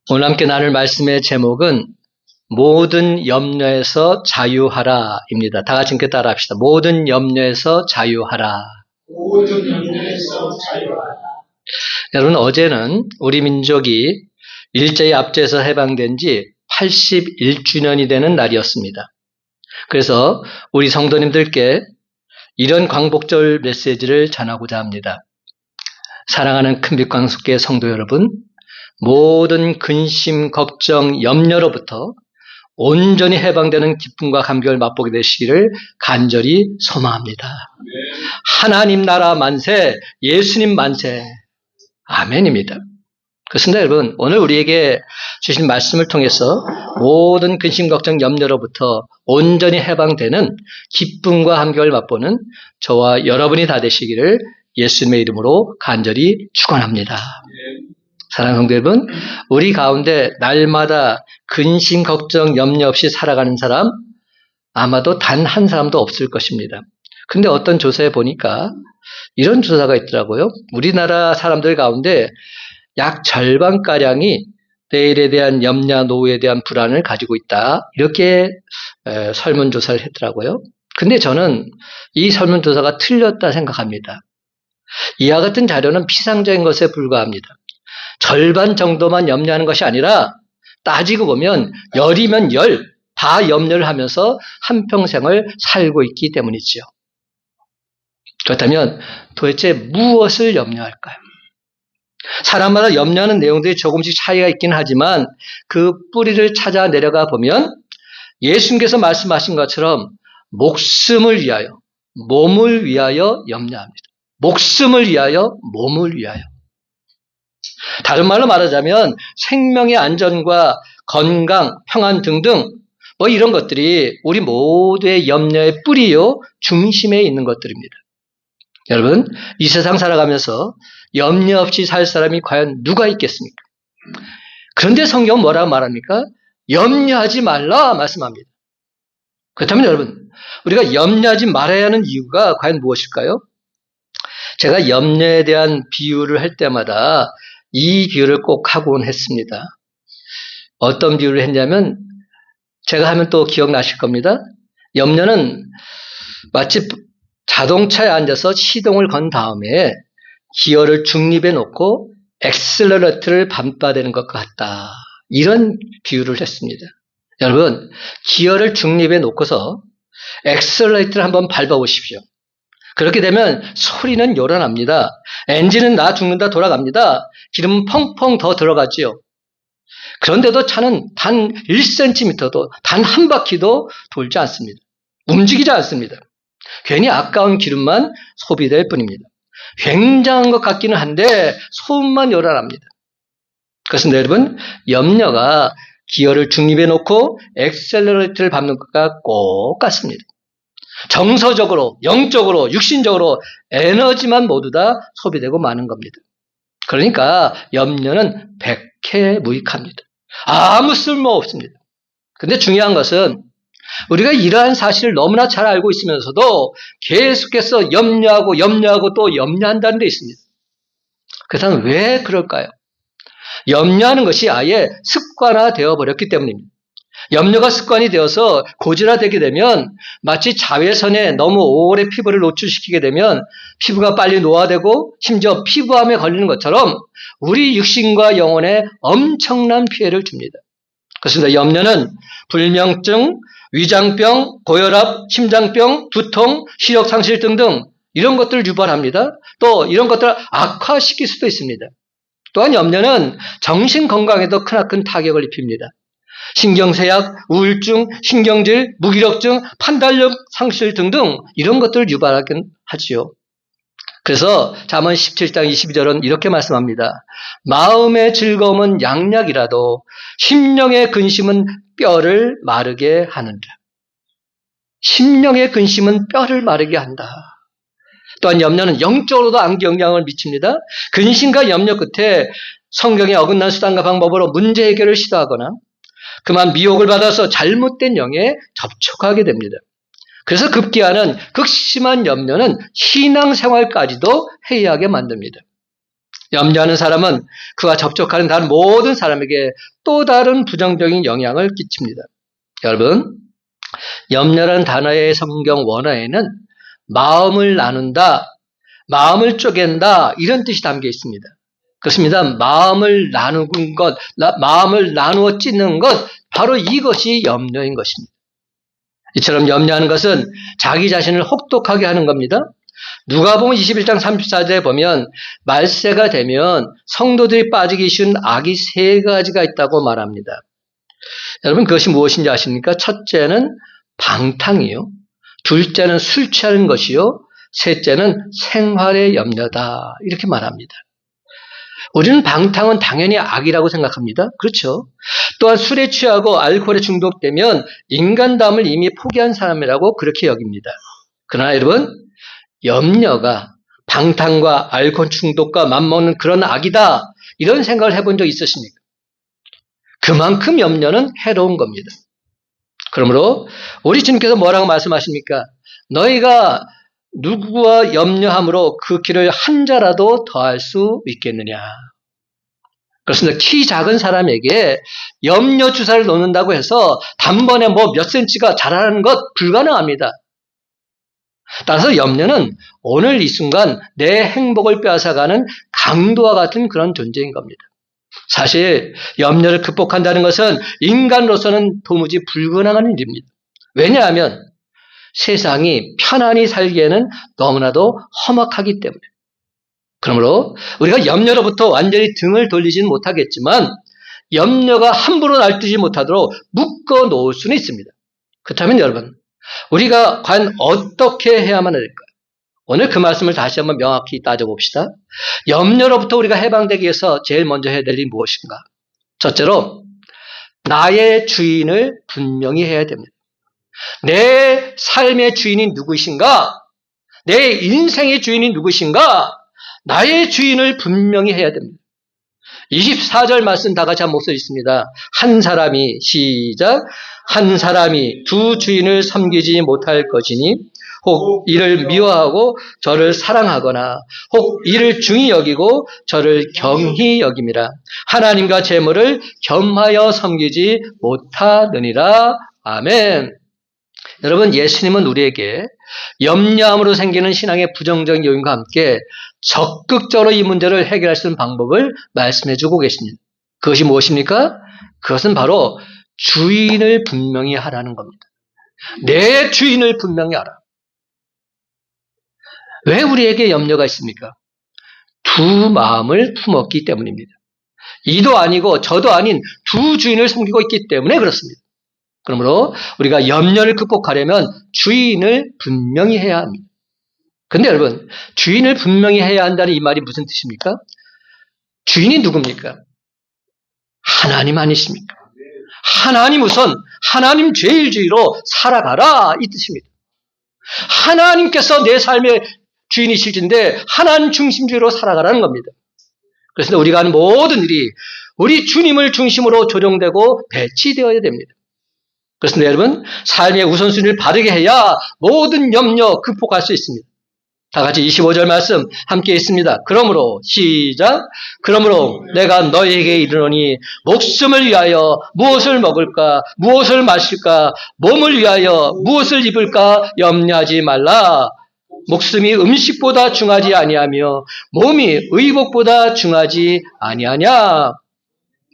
오늘 함께 나눌 말씀의 제목은 모든 염려에서 자유하라입니다. 다 같이 함께 따라합시다. 모든 염려에서 자유하라. 모든 염려에서 자유하라. 여러분, 어제는 우리 민족이 일제히 압제에서 해방된 지 81주년이 되는 날이었습니다. 그래서 우리 성도님들께 이런 광복절 메시지를 전하고자 합니다. 사랑하는 큰빛광숙교회 성도 여러분, 모든 근심, 걱정, 염려로부터 온전히 해방되는 기쁨과 감격을 맛보게 되시기를 간절히 소망합니다. 하나님 나라 만세, 예수님 만세. 아멘입니다. 그렇습니다, 여러분. 오늘 우리에게 주신 말씀을 통해서 모든 근심, 걱정, 염려로부터 온전히 해방되는 기쁨과 감격을 맛보는 저와 여러분이 다 되시기를 예수님의 이름으로 간절히 축원합니다. 사랑하는 성도 여러분, 우리 가운데 날마다 근심, 걱정, 염려 없이 살아가는 사람 아마도 단 한 사람도 없을 것입니다. 근데 어떤 조사에 보니까 이런 조사가 있더라고요. 우리나라 사람들 가운데 약 절반가량이 내일에 대한 염려, 노후에 대한 불안을 가지고 있다. 이렇게 설문조사를 했더라고요. 근데 저는 이 설문조사가 틀렸다 생각합니다. 이와 같은 자료는 피상적인 것에 불과합니다. 절반 정도만 염려하는 것이 아니라 따지고 보면 열이면 열, 다 염려를 하면서 한평생을 살고 있기 때문이지요. 그렇다면 도대체 무엇을 염려할까요? 사람마다 염려하는 내용들이 조금씩 차이가 있긴 하지만 그 뿌리를 찾아 내려가 보면 예수님께서 말씀하신 것처럼 목숨을 위하여, 몸을 위하여 염려합니다. 목숨을 위하여, 몸을 위하여. 다른 말로 말하자면 생명의 안전과 건강, 평안 등등 이런 것들이 우리 모두의 염려의 뿌리요, 중심에 있는 것들입니다. 여러분, 이 세상 살아가면서 염려 없이 살 사람이 과연 누가 있겠습니까? 그런데 성경은 뭐라고 말합니까? 염려하지 말라 말씀합니다. 그렇다면 여러분, 우리가 염려하지 말아야 하는 이유가 과연 무엇일까요? 제가 염려에 대한 비유를 할 때마다 이 비유를 꼭 하곤 했습니다. 어떤 비유를 했냐면 제가 하면 또 기억나실 겁니다. 염려는 마치 자동차에 앉아서 시동을 건 다음에 기어를 중립에 놓고 엑셀러레이터를 밟아대는 것 같다. 이런 비유를 했습니다. 여러분, 기어를 중립에 놓고서 엑셀러레이터를 한번 밟아보십시오. 그렇게 되면 소리는 요란합니다. 엔진은 나 죽는다 돌아갑니다. 기름은 펑펑 더 들어가지요. 그런데도 차는 단 1cm도, 단 한 바퀴도 돌지 않습니다. 움직이지 않습니다. 괜히 아까운 기름만 소비될 뿐입니다. 굉장한 것 같기는 한데 소음만 요란합니다. 그렇습니다, 여러분. 염려가 기어를 중립에 놓고 엑셀러레이터를 밟는 것과 똑같습니다. 정서적으로, 영적으로, 육신적으로 에너지만 모두 다 소비되고 마는 겁니다. 그러니까 염려는 백해무익합니다. 아무 쓸모 없습니다. 근데 중요한 것은 우리가 이러한 사실을 너무나 잘 알고 있으면서도 계속해서 염려하고 또 염려한다는 데 있습니다. 그렇다면 왜 그럴까요? 염려하는 것이 아예 습관화되어 버렸기 때문입니다. 염려가 습관이 되어서 고질화되게 되면 마치 자외선에 너무 오래 피부를 노출시키게 되면 피부가 빨리 노화되고 심지어 피부암에 걸리는 것처럼 우리 육신과 영혼에 엄청난 피해를 줍니다. 그렇습니다. 염려는 불면증, 위장병, 고혈압, 심장병, 두통, 시력 상실 등등 이런 것들을 유발합니다. 또 이런 것들을 악화시킬 수도 있습니다. 또한 염려는 정신 건강에도 크나큰 타격을 입힙니다. 신경쇠약, 우울증, 신경질, 무기력증, 판단력 상실 등등 이런 것들을 유발하긴 하지요. 그래서 잠언 17장 22절은 이렇게 말씀합니다. 마음의 즐거움은 양약이라도 심령의 근심은 뼈를 마르게 하는다. 심령의 근심은 뼈를 마르게 한다. 또한 염려는 영적으로도 악영향을 미칩니다. 근심과 염려 끝에 성경에 어긋난 수단과 방법으로 문제 해결을 시도하거나 그만 미혹을 받아서 잘못된 영에 접촉하게 됩니다. 그래서 급기야는 극심한 염려는 신앙생활까지도 해이하게 만듭니다. 염려하는 사람은 그와 접촉하는 다른 모든 사람에게 또 다른 부정적인 영향을 끼칩니다. 여러분, 염려라는 단어의 성경 원어에는 마음을 나눈다, 마음을 쪼갠다 이런 뜻이 담겨 있습니다. 그렇습니다. 마음을 나누는 것, 마음을 나누어 찢는 것, 바로 이것이 염려인 것입니다. 이처럼 염려하는 것은 자기 자신을 혹독하게 하는 겁니다. 누가복음 21장 34절에 보면 말세가 되면 성도들이 빠지기 쉬운 악이 세 가지가 있다고 말합니다. 여러분 그것이 무엇인지 아십니까? 첫째는 방탕이요. 둘째는 술 취하는 것이요. 셋째는 생활의 염려다. 이렇게 말합니다. 우리는 방탕은 당연히 악이라고 생각합니다. 그렇죠. 또한 술에 취하고 알코올에 중독되면 인간담을 이미 포기한 사람이라고 그렇게 여깁니다. 그러나 여러분, 염려가 방탕과 알코올 중독과 맞먹는 그런 악이다. 이런 생각을 해본 적 있으십니까? 그만큼 염려는 해로운 겁니다. 그러므로 우리 주님께서 뭐라고 말씀하십니까? 너희가 누구와 염려함으로 그 길을 한 자라도 더할 수 있겠느냐. 그렇습니다. 키 작은 사람에게 염려 주사를 놓는다고 해서 단번에 몇 센치가 자라는 것 불가능합니다. 따라서 염려는 오늘 이 순간 내 행복을 빼앗아가는 강도와 같은 그런 존재인 겁니다. 사실 염려를 극복한다는 것은 인간으로서는 도무지 불가능한 일입니다. 왜냐하면 세상이 편안히 살기에는 너무나도 험악하기 때문에. 그러므로 우리가 염려로부터 완전히 등을 돌리지는 못하겠지만 염려가 함부로 날뛰지 못하도록 묶어 놓을 수는 있습니다. 그렇다면 여러분, 우리가 과연 어떻게 해야만 할까요? 오늘 그 말씀을 다시 한번 명확히 따져봅시다. 염려로부터 우리가 해방되기 위해서 제일 먼저 해야 될 일이 무엇인가? 첫째로 나의 주인을 분명히 해야 됩니다. 내 삶의 주인이 누구이신가? 내 인생의 주인이 누구이신가? 나의 주인을 분명히 해야 됩니다. 24절 말씀 다 같이 한 목소리 있습니다. 한 사람이 시작. 한 사람이 두 주인을 섬기지 못할 것이니 혹 이를 미워하고 저를 사랑하거나 혹 이를 중히 여기고 저를 경히 여김이라. 하나님과 재물을 겸하여 섬기지 못하느니라. 아멘. 여러분, 예수님은 우리에게 염려함으로 생기는 신앙의 부정적인 요인과 함께 적극적으로 이 문제를 해결할 수 있는 방법을 말씀해 주고 계십니다. 그것이 무엇입니까? 그것은 바로 주인을 분명히 하라는 겁니다. 내 주인을 분명히 알아. 왜 우리에게 염려가 있습니까? 두 마음을 품었기 때문입니다. 이도 아니고 저도 아닌 두 주인을 섬기고 있기 때문에 그렇습니다. 그러므로 우리가 염려를 극복하려면 주인을 분명히 해야 합니다. 근데 여러분, 주인을 분명히 해야 한다는 이 말이 무슨 뜻입니까? 주인이 누굽니까? 하나님 아니십니까? 하나님 우선, 하나님 제일주의로 살아가라 이 뜻입니다. 하나님께서 내 삶의 주인이실진데 하나님 중심주의로 살아가라는 겁니다. 그래서 우리가 하는 모든 일이 우리 주님을 중심으로 조정되고 배치되어야 됩니다. 그렇습니다, 여러분. 삶의 우선순위를 바르게 해야 모든 염려 극복할 수 있습니다. 다 같이 25절 말씀 함께 있습니다. 그러므로 시작. 그러므로 내가 너희에게 이르노니 목숨을 위하여 무엇을 먹을까 무엇을 마실까 몸을 위하여 무엇을 입을까 염려하지 말라. 목숨이 음식보다 중하지 아니하며 몸이 의복보다 중하지 아니하냐.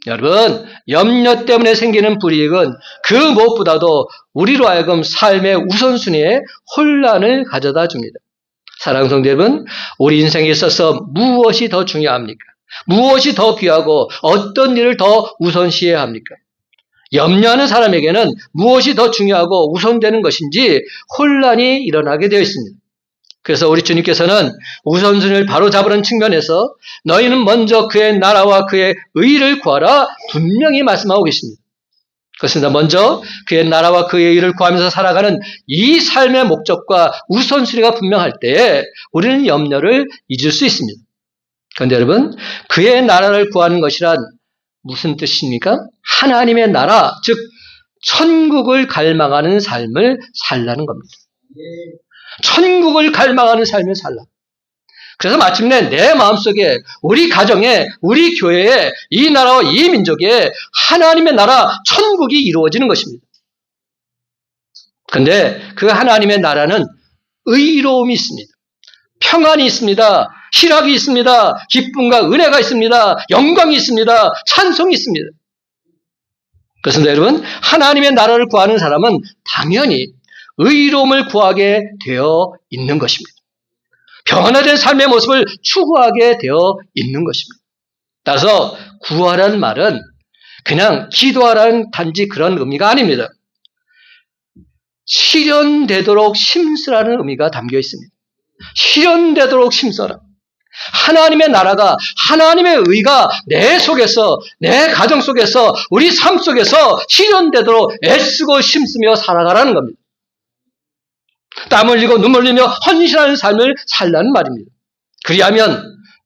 여러분, 염려 때문에 생기는 불이익은 그 무엇보다도 우리로 하여금 삶의 우선순위에 혼란을 가져다 줍니다. 사랑하는 성도 여러분, 우리 인생에 있어서 무엇이 더 중요합니까? 무엇이 더 귀하고 어떤 일을 더 우선시해야 합니까? 염려하는 사람에게는 무엇이 더 중요하고 우선되는 것인지 혼란이 일어나게 되어 있습니다. 그래서 우리 주님께서는 우선순위를 바로 잡으는 측면에서 너희는 먼저 그의 나라와 그의 의를 구하라 분명히 말씀하고 계십니다. 그렇습니다. 먼저 그의 나라와 그의 의를 구하면서 살아가는 이 삶의 목적과 우선순위가 분명할 때에 우리는 염려를 잊을 수 있습니다. 그런데 여러분, 그의 나라를 구하는 것이란 무슨 뜻입니까? 하나님의 나라, 즉 천국을 갈망하는 삶을 살라는 겁니다. 천국을 갈망하는 삶을 살라. 그래서 마침내 내 마음속에, 우리 가정에, 우리 교회에, 이 나라와 이 민족에 하나님의 나라, 천국이 이루어지는 것입니다. 그런데 그 하나님의 나라는 의로움이 있습니다. 평안이 있습니다. 희락이 있습니다. 기쁨과 은혜가 있습니다. 영광이 있습니다. 찬송이 있습니다. 그렇습니다, 여러분. 하나님의 나라를 구하는 사람은 당연히 의로움을 구하게 되어 있는 것입니다. 변화된 삶의 모습을 추구하게 되어 있는 것입니다. 따라서 구하라는 말은 그냥 기도하라는 단지 그런 의미가 아닙니다. 실현되도록 심쓰라는 의미가 담겨 있습니다. 실현되도록 심써라. 하나님의 나라가, 하나님의 의가 내 속에서, 내 가정 속에서, 우리 삶 속에서 실현되도록 애쓰고 심쓰며 살아가라는 겁니다. 땀 흘리고 눈물 흘리며 헌신하는 삶을 살라는 말입니다. 그리하면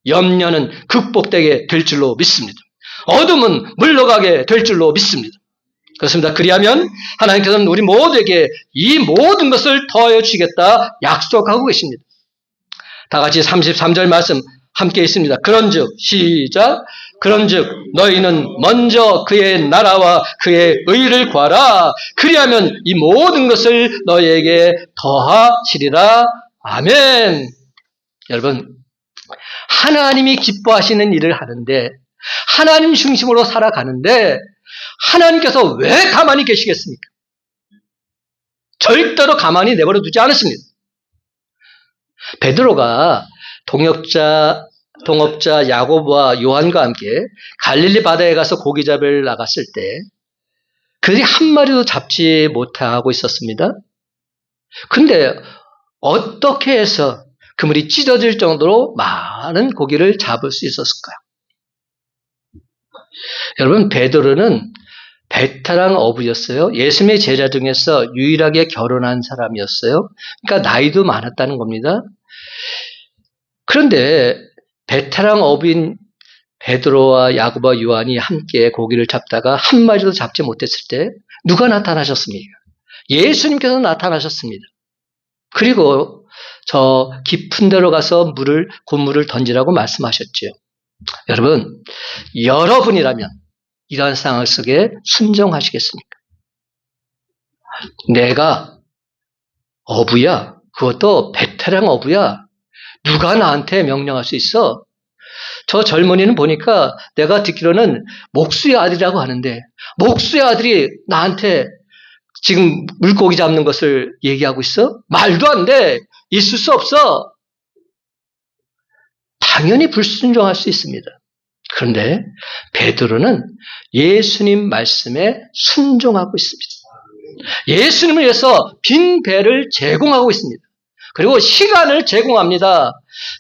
염려는 극복되게 될 줄로 믿습니다. 어둠은 물러가게 될 줄로 믿습니다. 그렇습니다. 그리하면 하나님께서는 우리 모두에게 이 모든 것을 더하여 주시겠다 약속하고 계십니다. 다 같이 33절 말씀 함께 있습니다. 그런즉 시작. 그런즉 너희는 먼저 그의 나라와 그의 의를 구하라. 그리하면 이 모든 것을 너희에게 더하시리라. 아멘. 여러분, 하나님이 기뻐하시는 일을 하는데, 하나님 중심으로 살아가는데 하나님께서 왜 가만히 계시겠습니까? 절대로 가만히 내버려 두지 않으십니다. 베드로가 동업자 야고보와 요한과 함께 갈릴리 바다에 가서 고기 잡으러 나갔을 때 그들이 한 마리도 잡지 못하고 있었습니다. 근데 어떻게 해서 그물이 찢어질 정도로 많은 고기를 잡을 수 있었을까요? 여러분, 베드로는 베테랑 어부였어요. 예수님의 제자 중에서 유일하게 결혼한 사람이었어요. 그러니까 나이도 많았다는 겁니다. 그런데 베테랑 어부인 베드로와 야고보와 요한이 함께 고기를 잡다가 한 마리도 잡지 못했을 때 누가 나타나셨습니까? 예수님께서 나타나셨습니다. 그리고 저 깊은 데로 가서 곤물을 던지라고 말씀하셨죠. 여러분, 여러분이라면 이러한 상황 속에 순종하시겠습니까? 내가 어부야, 그것도 베테랑 어부야, 누가 나한테 명령할 수 있어? 저 젊은이는 보니까 내가 듣기로는 목수의 아들이라고 하는데 목수의 아들이 나한테 지금 물고기 잡는 것을 얘기하고 있어? 말도 안 돼. 있을 수 없어. 당연히 불순종할 수 있습니다. 그런데 베드로는 예수님 말씀에 순종하고 있습니다. 예수님을 위해서 빈 배를 제공하고 있습니다. 그리고 시간을 제공합니다.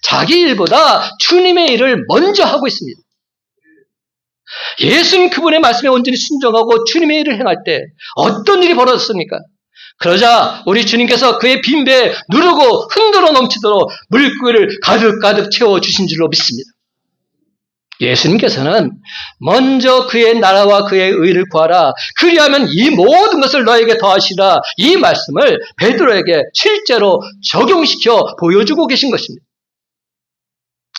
자기 일보다 주님의 일을 먼저 하고 있습니다. 예수님 그분의 말씀에 온전히 순종하고 주님의 일을 행할 때 어떤 일이 벌어졌습니까? 그러자 우리 주님께서 그의 빈 배에 누르고 흔들어 넘치도록 물고기를 가득가득 채워주신 줄로 믿습니다. 예수님께서는 먼저 그의 나라와 그의 의를 구하라. 그리하면 이 모든 것을 너에게 더하시라. 이 말씀을 베드로에게 실제로 적용시켜 보여주고 계신 것입니다.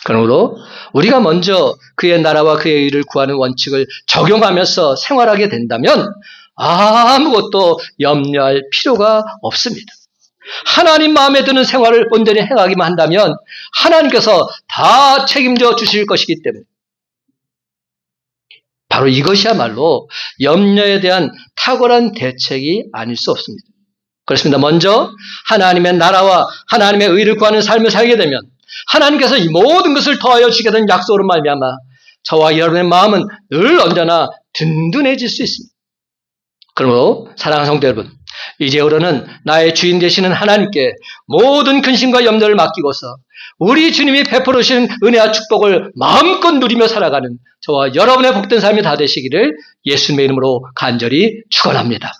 그러므로 우리가 먼저 그의 나라와 그의 의를 구하는 원칙을 적용하면서 생활하게 된다면 아무것도 염려할 필요가 없습니다. 하나님 마음에 드는 생활을 온전히 행하기만 한다면 하나님께서 다 책임져 주실 것이기 때문에 바로 이것이야말로 염려에 대한 탁월한 대책이 아닐 수 없습니다. 그렇습니다. 먼저 하나님의 나라와 하나님의 의를 구하는 삶을 살게 되면 하나님께서 이 모든 것을 더하여 주시게 된 약속으로 말미암아 저와 여러분의 마음은 늘 언제나 든든해질 수 있습니다. 그러므로 사랑하는 성도 여러분, 이제부터는 나의 주인 되시는 하나님께 모든 근심과 염려를 맡기고서 우리 주님이 베풀어 주시는 은혜와 축복을 마음껏 누리며 살아가는 저와 여러분의 복된 삶이 다 되시기를 예수님의 이름으로 간절히 축원합니다.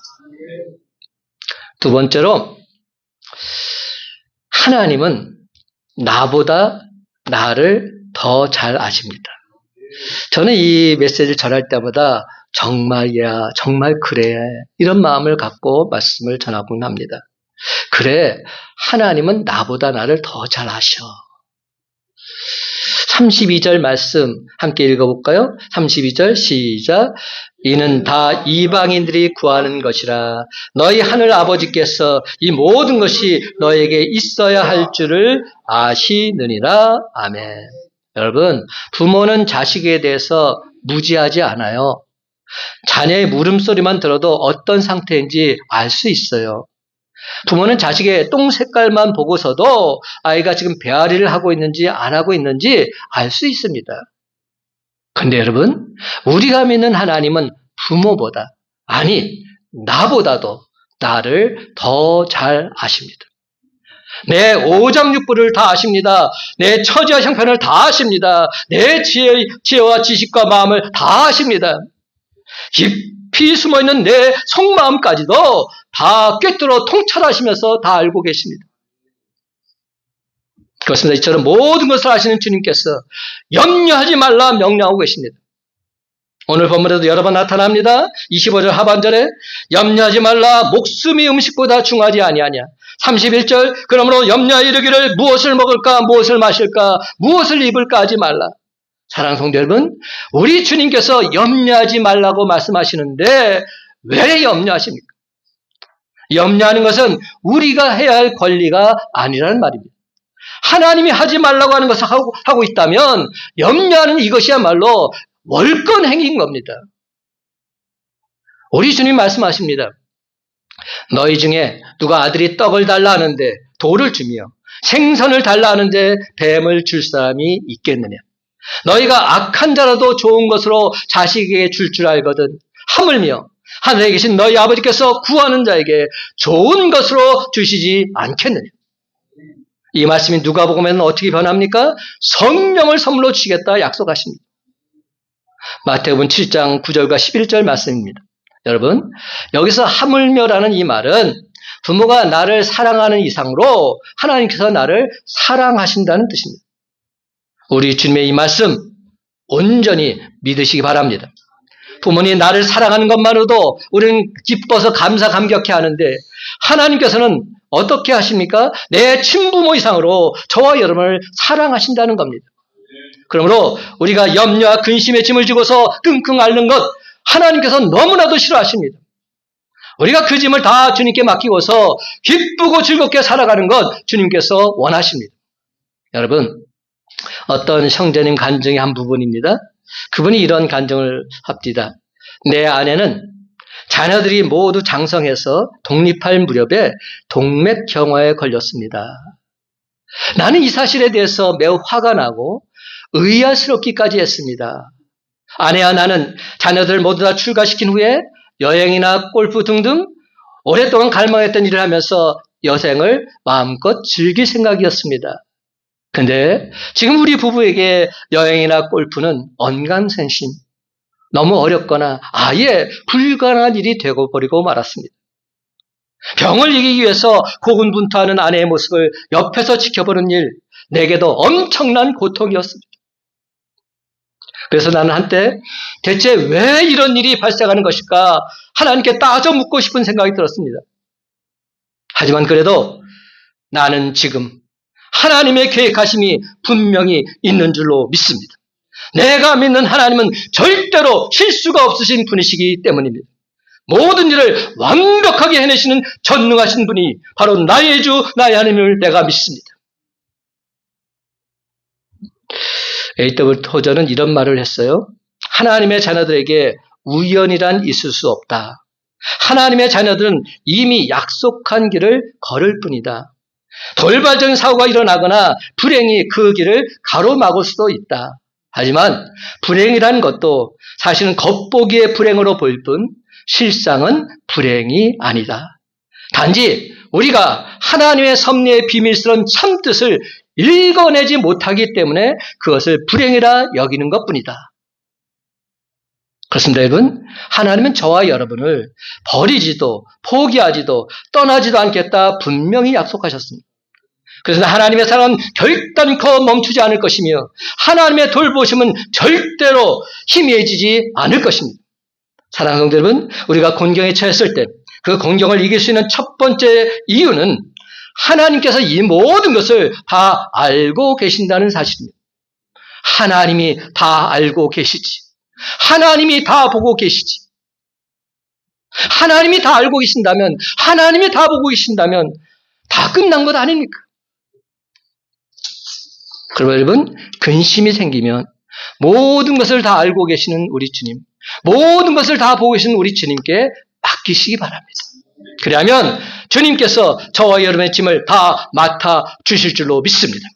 두 번째로, 하나님은 나보다 나를 더 잘 아십니다. 저는 이 메시지를 전할 때마다 정말이야, 정말 그래, 이런 마음을 갖고 말씀을 전하곤 합니다. 그래, 하나님은 나보다 나를 더 잘 아셔. 32절 말씀 함께 읽어볼까요? 32절 시작. 이는 다 이방인들이 구하는 것이라. 너희 하늘 아버지께서 이 모든 것이 너에게 있어야 할 줄을 아시느니라. 아멘. 여러분, 부모는 자식에 대해서 무지하지 않아요. 자녀의 물음소리만 들어도 어떤 상태인지 알 수 있어요. 부모는 자식의 똥 색깔만 보고서도 아이가 지금 배앓이를 하고 있는지 안 하고 있는지 알 수 있습니다. 근데 여러분, 우리가 믿는 하나님은 부모보다, 아니, 나보다도 나를 더 잘 아십니다. 내 오장육부를 다 아십니다. 내 처지와 형편을 다 아십니다. 내 지혜와 지식과 마음을 다 아십니다. 깊이 숨어있는 내 속마음까지도 다 꿰뚫어 통찰하시면서 다 알고 계십니다. 그렇습니다. 이처럼 모든 것을 아시는 주님께서 염려하지 말라 명령하고 계십니다. 오늘 본문에도 여러 번 나타납니다. 25절 하반절에 염려하지 말라 목숨이 음식보다 중하지 아니하냐. 31절 그러므로 염려하여 이르기를 무엇을 먹을까 무엇을 마실까 무엇을 입을까 하지 말라. 사랑하는 성도 여러분, 우리 주님께서 염려하지 말라고 말씀하시는데 왜 염려하십니까? 염려하는 것은 우리가 해야 할 권리가 아니라는 말입니다. 하나님이 하지 말라고 하는 것을 하고 있다면 염려하는 이것이야말로 월권 행위인 겁니다. 우리 주님 말씀하십니다. 너희 중에 누가 아들이 떡을 달라 하는데 돌을 주며 생선을 달라 하는데 뱀을 줄 사람이 있겠느냐. 너희가 악한 자라도 좋은 것으로 자식에게 줄 알거든 하물며 하늘에 계신 너희 아버지께서 구하는 자에게 좋은 것으로 주시지 않겠느냐. 이 말씀이 누가복음에는 어떻게 변합니까? 성령을 선물로 주시겠다 약속하십니다. 마태복음 7장 9절과 11절 말씀입니다. 여러분, 여기서 하물며라는 이 말은 부모가 나를 사랑하는 이상으로 하나님께서 나를 사랑하신다는 뜻입니다. 우리 주님의 이 말씀 온전히 믿으시기 바랍니다. 부모님이 나를 사랑하는 것만으로도 우리는 기뻐서 감사 감격해 하는데 하나님께서는 어떻게 하십니까? 내 친부모 이상으로 저와 여러분을 사랑하신다는 겁니다. 그러므로 우리가 염려와 근심의 짐을 지고서 끙끙 앓는 것 하나님께서 너무나도 싫어하십니다. 우리가 그 짐을 다 주님께 맡기고서 기쁘고 즐겁게 살아가는 것 주님께서 원하십니다. 여러분, 어떤 형제님 간증의 한 부분입니다. 그분이 이런 간증을 합디다. 내 아내는 자녀들이 모두 장성해서 독립할 무렵에 동맥경화에 걸렸습니다. 나는 이 사실에 대해서 매우 화가 나고 의아스럽기까지 했습니다. 아내와 나는 자녀들 모두 다 출가시킨 후에 여행이나 골프 등등 오랫동안 갈망했던 일을 하면서 여생을 마음껏 즐길 생각이었습니다. 근데 지금 우리 부부에게 여행이나 골프는 언감생심, 너무 어렵거나 아예 불가능한 일이 되고 버리고 말았습니다. 병을 이기기 위해서 고군분투하는 아내의 모습을 옆에서 지켜보는 일, 내게도 엄청난 고통이었습니다. 그래서 나는 한때 대체 왜 이런 일이 발생하는 것일까 하나님께 따져 묻고 싶은 생각이 들었습니다. 하지만 그래도 나는 지금 하나님의 계획하심이 분명히 있는 줄로 믿습니다. 내가 믿는 하나님은 절대로 실수가 없으신 분이시기 때문입니다. 모든 일을 완벽하게 해내시는 전능하신 분이 바로 나의 주, 나의 하나님을 내가 믿습니다. A.W. 토저는 이런 말을 했어요. 하나님의 자녀들에게 우연이란 있을 수 없다. 하나님의 자녀들은 이미 약속한 길을 걸을 뿐이다. 돌발적인 사고가 일어나거나 불행이 그 길을 가로막을 수도 있다. 하지만 불행이란 것도 사실은 겉보기의 불행으로 보일 뿐 실상은 불행이 아니다. 단지 우리가 하나님의 섭리의 비밀스러운 참뜻을 읽어내지 못하기 때문에 그것을 불행이라 여기는 것뿐이다. 그렇습니다, 여러분. 하나님은 저와 여러분을 버리지도 포기하지도 떠나지도 않겠다 분명히 약속하셨습니다. 그래서 하나님의 사랑은 결단코 멈추지 않을 것이며 하나님의 돌보심은 절대로 희미해지지 않을 것입니다. 사랑하는 성도 여러분, 우리가 곤경에 처했을 때 그 곤경을 이길 수 있는 첫 번째 이유는 하나님께서 이 모든 것을 다 알고 계신다는 사실입니다. 하나님이 다 알고 계시지. 하나님이 다 보고 계시지. 하나님이 다 알고 계신다면, 하나님이 다 보고 계신다면 다 끝난 것 아닙니까? 그러면 여러분, 근심이 생기면 모든 것을 다 알고 계시는 우리 주님, 모든 것을 다 보고 계시는 우리 주님께 맡기시기 바랍니다. 그러면 주님께서 저와 여러분의 짐을 다 맡아 주실 줄로 믿습니다.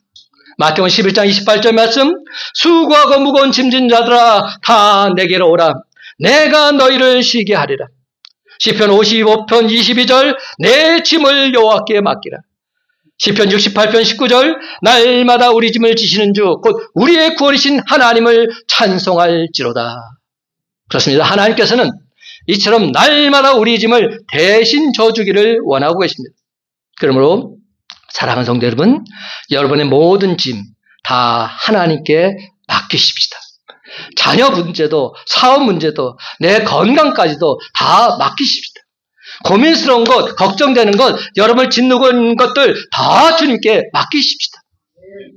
마태복음 11장 28절 말씀, 수고하고 무거운 짐진 자들아 다 내게로 오라. 내가 너희를 쉬게 하리라. 시편 55편 22절, 내 짐을 여호와께 맡기라. 시편 68편 19절, 날마다 우리 짐을 지시는 주 곧 우리의 구원이신 하나님을 찬송할지로다. 그렇습니다. 하나님께서는 이처럼 날마다 우리 짐을 대신 져주기를 원하고 계십니다. 그러므로 사랑하는 성도 여러분, 여러분의 모든 짐 다 하나님께 맡기십시다. 자녀 문제도, 사업 문제도, 내 건강까지도 다 맡기십시다. 고민스러운 것, 걱정되는 것, 여러분을 짓누르는 것들 다 주님께 맡기십시다.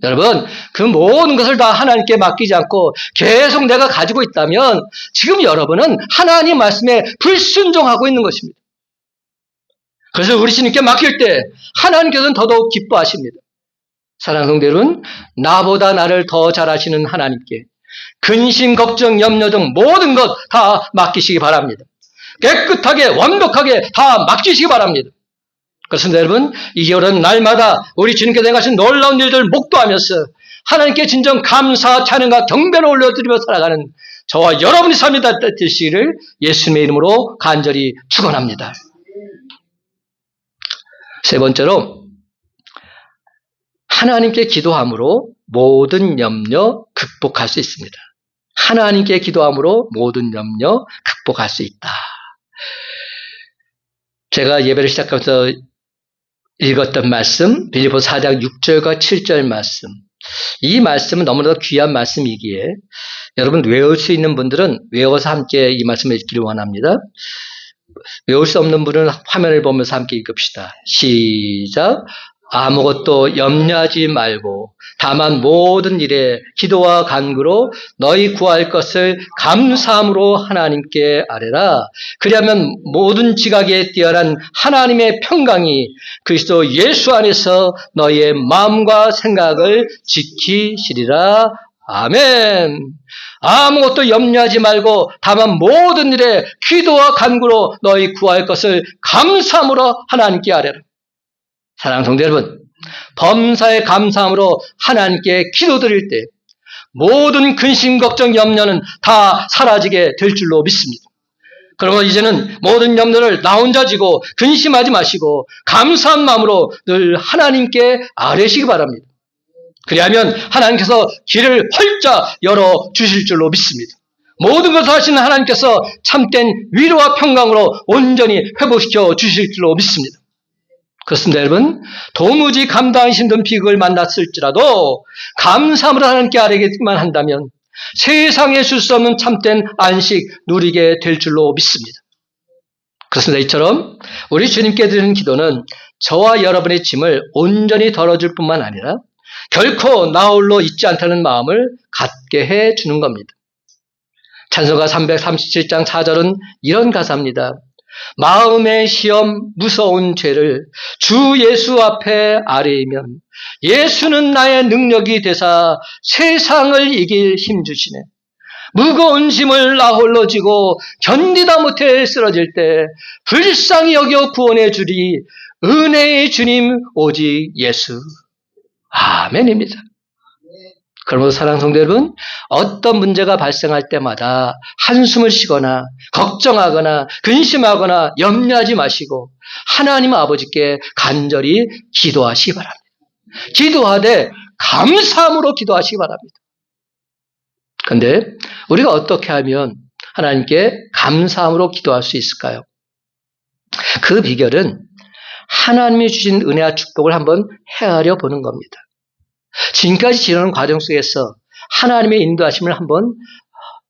여러분, 그 모든 것을 다 하나님께 맡기지 않고 계속 내가 가지고 있다면 지금 여러분은 하나님 말씀에 불순종하고 있는 것입니다. 그래서 우리 주님께 맡길 때 하나님께서는 더더욱 기뻐하십니다. 사랑하는 성도 여러분, 나보다 나를 더 잘 아시는 하나님께 근심, 걱정, 염려 등 모든 것 다 맡기시기 바랍니다. 깨끗하게, 완벽하게 다 맡기시기 바랍니다. 그렇습니다, 여러분. 이 겨울은 날마다 우리 주님께서 행하신 놀라운 일들을 목도하면서 하나님께 진정 감사, 찬양과 경배를 올려드리며 살아가는 저와 여러분의 삶이 되시기를 예수님의 이름으로 간절히 축원합니다. 세 번째로, 하나님께 기도함으로 모든 염려 극복할 수 있습니다. 하나님께 기도함으로 모든 염려 극복할 수 있다. 제가 예배를 시작하면서 읽었던 말씀, 빌립보서 4장 6절과 7절 말씀. 이 말씀은 너무나도 귀한 말씀이기에 여러분 외울 수 있는 분들은 외워서 함께 이 말씀을 읽기를 원합니다. 외울 수 없는 분은 화면을 보면서 함께 읽읍시다. 시작. 아무것도 염려하지 말고 다만 모든 일에 기도와 간구로 너희 구할 것을 감사함으로 하나님께 아뢰라. 그리하면 모든 지각에 뛰어난 하나님의 평강이 그리스도 예수 안에서 너희의 마음과 생각을 지키시리라. 아멘. 아무것도 염려하지 말고 다만 모든 일에 기도와 간구로 너희 구할 것을 감사함으로 하나님께 아뢰라. 사랑하는 성도 여러분, 범사에 감사함으로 하나님께 기도드릴 때 모든 근심, 걱정, 염려는 다 사라지게 될 줄로 믿습니다. 그러면 이제는 모든 염려를 나 혼자 지고 근심하지 마시고 감사한 마음으로 늘 하나님께 아뢰시기 바랍니다. 그리하면 하나님께서 길을 활짝 열어주실 줄로 믿습니다. 모든 것을 하시는 하나님께서 참된 위로와 평강으로 온전히 회복시켜 주실 줄로 믿습니다. 그렇습니다, 여러분. 도무지 감당하기 힘든 비극을 만났을지라도 감사함으로 하나님께 아뢰기만 한다면 세상에 줄 수 없는 참된 안식 누리게 될 줄로 믿습니다. 그렇습니다. 이처럼 우리 주님께 드리는 기도는 저와 여러분의 짐을 온전히 덜어줄 뿐만 아니라 결코 나 홀로 있지 않다는 마음을 갖게 해주는 겁니다. 찬송가 337장 4절은 이런 가사입니다. 마음의 시험 무서운 죄를 주 예수 앞에 아뢰이면 예수는 나의 능력이 되사 세상을 이길 힘 주시네. 무거운 짐을 나 홀로 지고 견디다 못해 쓰러질 때 불쌍히 여겨 구원해 주리 은혜의 주님 오직 예수. 아멘입니다. 그러므로 사랑하는 성도 여러분, 어떤 문제가 발생할 때마다 한숨을 쉬거나 걱정하거나 근심하거나 염려하지 마시고 하나님 아버지께 간절히 기도하시기 바랍니다. 기도하되 감사함으로 기도하시기 바랍니다. 그런데 우리가 어떻게 하면 하나님께 감사함으로 기도할 수 있을까요? 그 비결은 하나님이 주신 은혜와 축복을 한번 헤아려 보는 겁니다. 지금까지 지나는 과정 속에서 하나님의 인도하심을 한번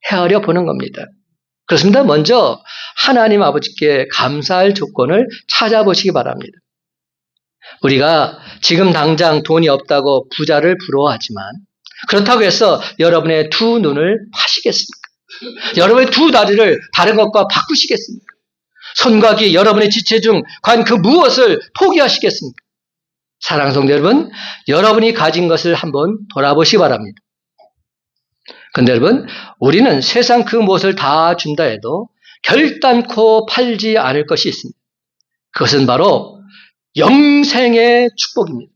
헤아려 보는 겁니다. 그렇습니다. 먼저 하나님 아버지께 감사할 조건을 찾아보시기 바랍니다. 우리가 지금 당장 돈이 없다고 부자를 부러워하지만 그렇다고 해서 여러분의 두 눈을 파시겠습니까? 여러분의 두 다리를 다른 것과 바꾸시겠습니까? 손과 귀, 여러분의 지체 중 과연 그 무엇을 포기하시겠습니까? 사랑하는 성도 여러분, 여러분이 가진 것을 한번 돌아보시기 바랍니다. 그런데 여러분, 우리는 세상 그 무엇을 다 준다 해도 결단코 팔지 않을 것이 있습니다. 그것은 바로 영생의 축복입니다.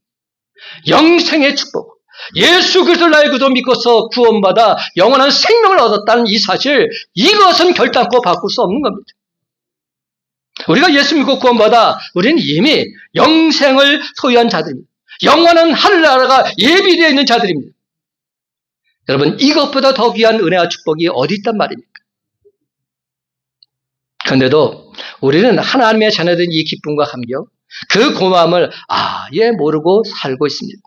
영생의 축복. 예수 그리스도를 나의 구주 믿고서 구원받아 영원한 생명을 얻었다는 이 사실, 이것은 결단코 바꿀 수 없는 겁니다. 우리가 예수 믿고 구원받아 우리는 이미 영생을 소유한 자들입니다. 영원한 하늘나라가 예비되어 있는 자들입니다. 여러분, 이것보다 더 귀한 은혜와 축복이 어디 있단 말입니까? 그런데도 우리는 하나님의 자녀된 이 기쁨과 감격, 그 고마움을 아예 모르고 살고 있습니다.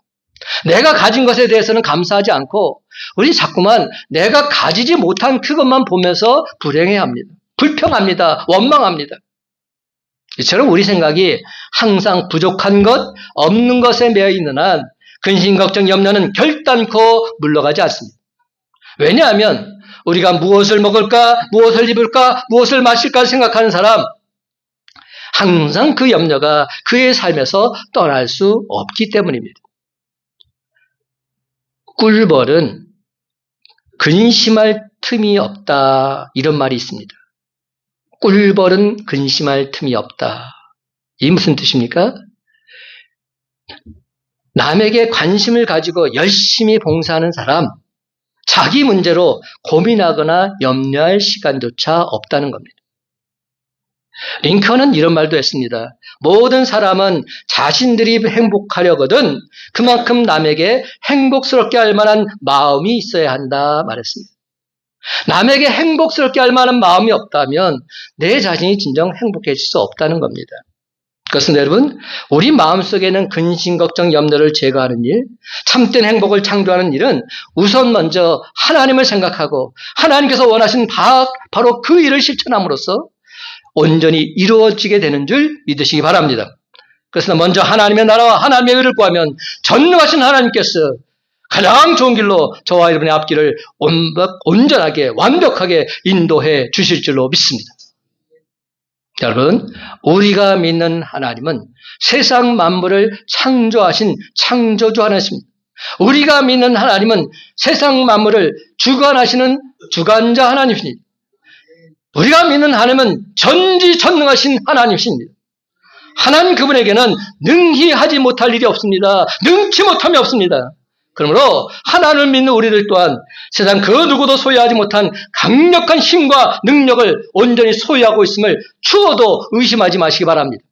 내가 가진 것에 대해서는 감사하지 않고 우리 자꾸만 내가 가지지 못한 그것만 보면서 불행해합니다. 불평합니다. 원망합니다. 이처럼 우리 생각이 항상 부족한 것, 없는 것에 매여 있는 한 근심, 걱정, 염려는 결단코 물러가지 않습니다. 왜냐하면 우리가 무엇을 먹을까, 무엇을 입을까, 무엇을 마실까 생각하는 사람, 항상 그 염려가 그의 삶에서 떠날 수 없기 때문입니다. 꿀벌은 근심할 틈이 없다, 이런 말이 있습니다. 꿀벌은 근심할 틈이 없다. 이 무슨 뜻입니까? 남에게 관심을 가지고 열심히 봉사하는 사람, 자기 문제로 고민하거나 염려할 시간조차 없다는 겁니다. 링컨은 이런 말도 했습니다. 모든 사람은 자신들이 행복하려거든 그만큼 남에게 행복스럽게 할 만한 마음이 있어야 한다 말했습니다. 남에게 행복스럽게 할 만한 마음이 없다면 내 자신이 진정 행복해질 수 없다는 겁니다. 그것은 여러분, 우리 마음속에는 근심, 걱정, 염려를 제거하는 일, 참된 행복을 창조하는 일은 우선 먼저 하나님을 생각하고 하나님께서 원하신 바로 그 일을 실천함으로써 온전히 이루어지게 되는 줄 믿으시기 바랍니다. 그래서 먼저 하나님의 나라와 하나님의 의를 구하면 전능하신 하나님께서 가장 좋은 길로 저와 여러분의 앞길을 온전하게 완벽하게 인도해 주실 줄로 믿습니다. 여러분, 우리가 믿는 하나님은 세상 만물을 창조하신 창조주 하나님입니다. 우리가 믿는 하나님은 세상 만물을 주관하시는 주관자 하나님입니다. 우리가 믿는 하나님은 전지전능하신 하나님이십니다. 하나님 그분에게는 능히 하지 못할 일이 없습니다. 능치 못함이 없습니다. 그러므로 하나님을 믿는 우리들 또한 세상 그 누구도 소유하지 못한 강력한 힘과 능력을 온전히 소유하고 있음을 추워도 의심하지 마시기 바랍니다.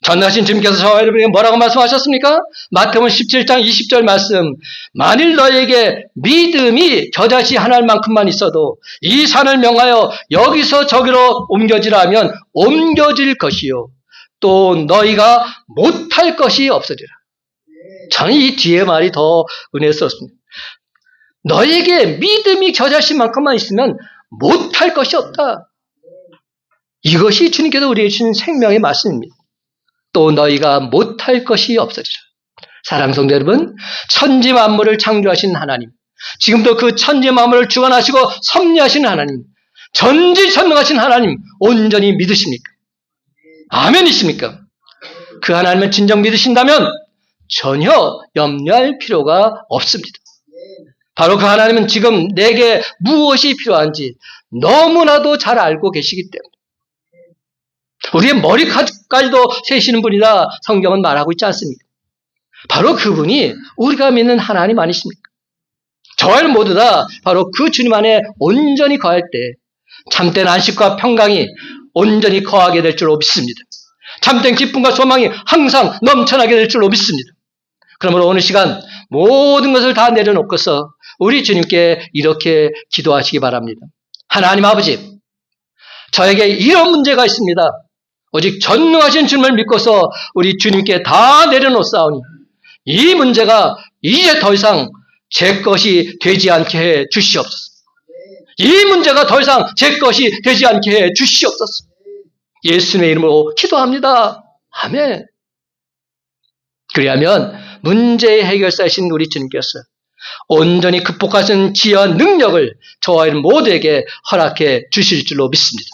전능하신 주님께서 저와 여러분에게 뭐라고 말씀하셨습니까? 마태복음 17장 20절 말씀, 만일 너에게 믿음이 겨자씨 하나만큼만 있어도 이 산을 명하여 여기서 저기로 옮겨지라 하면 옮겨질 것이요 또 너희가 못할 것이 없으리라. 저는 이 뒤에 말이 더 은혜스럽습니다. 너에게 믿음이 겨자씨만큼만 있으면 못할 것이 없다. 이것이 주님께서 우리에게 주신 생명의 말씀입니다. 또 너희가 못할 것이 없으리라. 사랑하는 성도 여러분, 천지 만물을 창조하신 하나님, 지금도 그 천지 만물을 주관하시고 섭리하신 하나님, 전지전능하신 하나님 온전히 믿으십니까? 아멘이십니까? 그 하나님을 진정 믿으신다면 전혀 염려할 필요가 없습니다. 바로 그 하나님은 지금 내게 무엇이 필요한지 너무나도 잘 알고 계시기 때문에 우리의 머리까지도 세시는 분이다 성경은 말하고 있지 않습니까? 바로 그분이 우리가 믿는 하나님 아니십니까? 저와 모두 다 바로 그 주님 안에 온전히 거할 때 참된 안식과 평강이 온전히 거하게 될 줄로 믿습니다. 참된 기쁨과 소망이 항상 넘쳐나게 될 줄로 믿습니다. 그러므로 오늘 시간 모든 것을 다 내려놓고서 우리 주님께 이렇게 기도하시기 바랍니다. 하나님 아버지, 저에게 이런 문제가 있습니다. 오직 전능하신 주님을 믿고서 우리 주님께 다 내려놓사오니 이 문제가 이제 더 이상 제 것이 되지 않게 해 주시옵소서. 이 문제가 더 이상 제 것이 되지 않게 해 주시옵소서. 예수님의 이름으로 기도합니다. 아멘. 그리하면 문제의 해결사이신 우리 주님께서 온전히 극복하시는 지혜와 능력을 저와 여러분 모두에게 허락해 주실 줄로 믿습니다.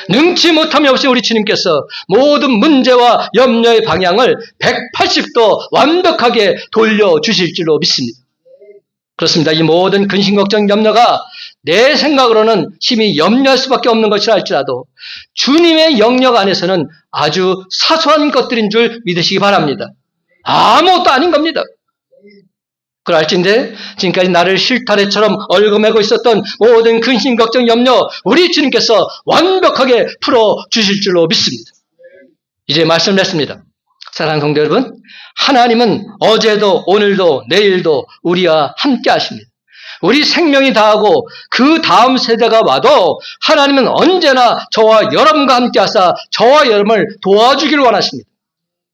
능치 못함이 없이 우리 주님께서 모든 문제와 염려의 방향을 180도 완벽하게 돌려주실 줄로 믿습니다. 그렇습니다. 이 모든 근심, 걱정, 염려가 내 생각으로는 심히 염려할 수밖에 없는 것이라 할지라도 주님의 영역 안에서는 아주 사소한 것들인 줄 믿으시기 바랍니다. 아무것도 아닌 겁니다. 그럴진데 지금까지 나를 실타래처럼 얽어매고 있었던 모든 근심, 걱정, 염려 우리 주님께서 완벽하게 풀어주실 줄로 믿습니다. 이제 말씀을 냈습니다. 사랑하는 성도 여러분, 하나님은 어제도 오늘도 내일도 우리와 함께 하십니다. 우리 생명이 다하고 그 다음 세대가 와도 하나님은 언제나 저와 여러분과 함께 하사 저와 여러분을 도와주기를 원하십니다.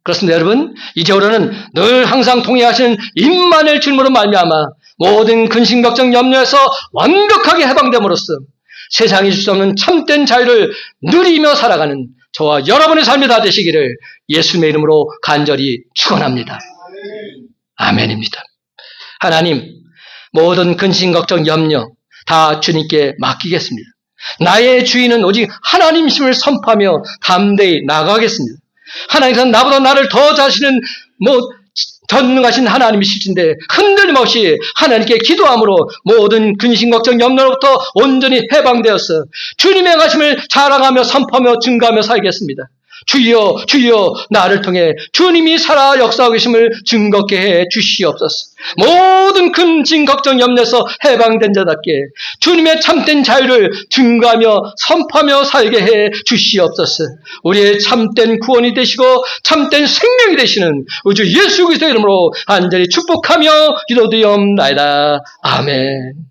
그렇습니다, 여러분. 이제로는 늘 항상 통해하시는 임마누엘 주님으로 말미암아 모든 근심, 걱정, 염려에서 완벽하게 해방됨으로써 세상이 줄 수 없는 참된 자유를 누리며 살아가는 저와 여러분의 삶이 다 되시기를 예수님의 이름으로 간절히 축원합니다. 아멘입니다. 하나님, 모든 근심, 걱정, 염려 다 주님께 맡기겠습니다. 나의 주인은 오직 하나님이심을 선포하며 담대히 나가겠습니다. 하나님께서 나보다 나를 더 자신은 전능하신 하나님이실진데 흔들림 없이 하나님께 기도함으로 모든 근심, 걱정, 염려로부터 온전히 해방되어서 주님의 가심을 자랑하며 선포하며 증거하며 살겠습니다. 주여 주여 나를 통해 주님이 살아 역사하고 계심을 증거케 해 주시옵소서. 모든 근심, 걱정, 염려에서 해방된 자답게 주님의 참된 자유를 증거하며 선포하며 살게 해 주시옵소서. 우리의 참된 구원이 되시고 참된 생명이 되시는 우주 예수 그리스도의 이름으로 간절히 축복하며 기도드리옵나이다. 아멘.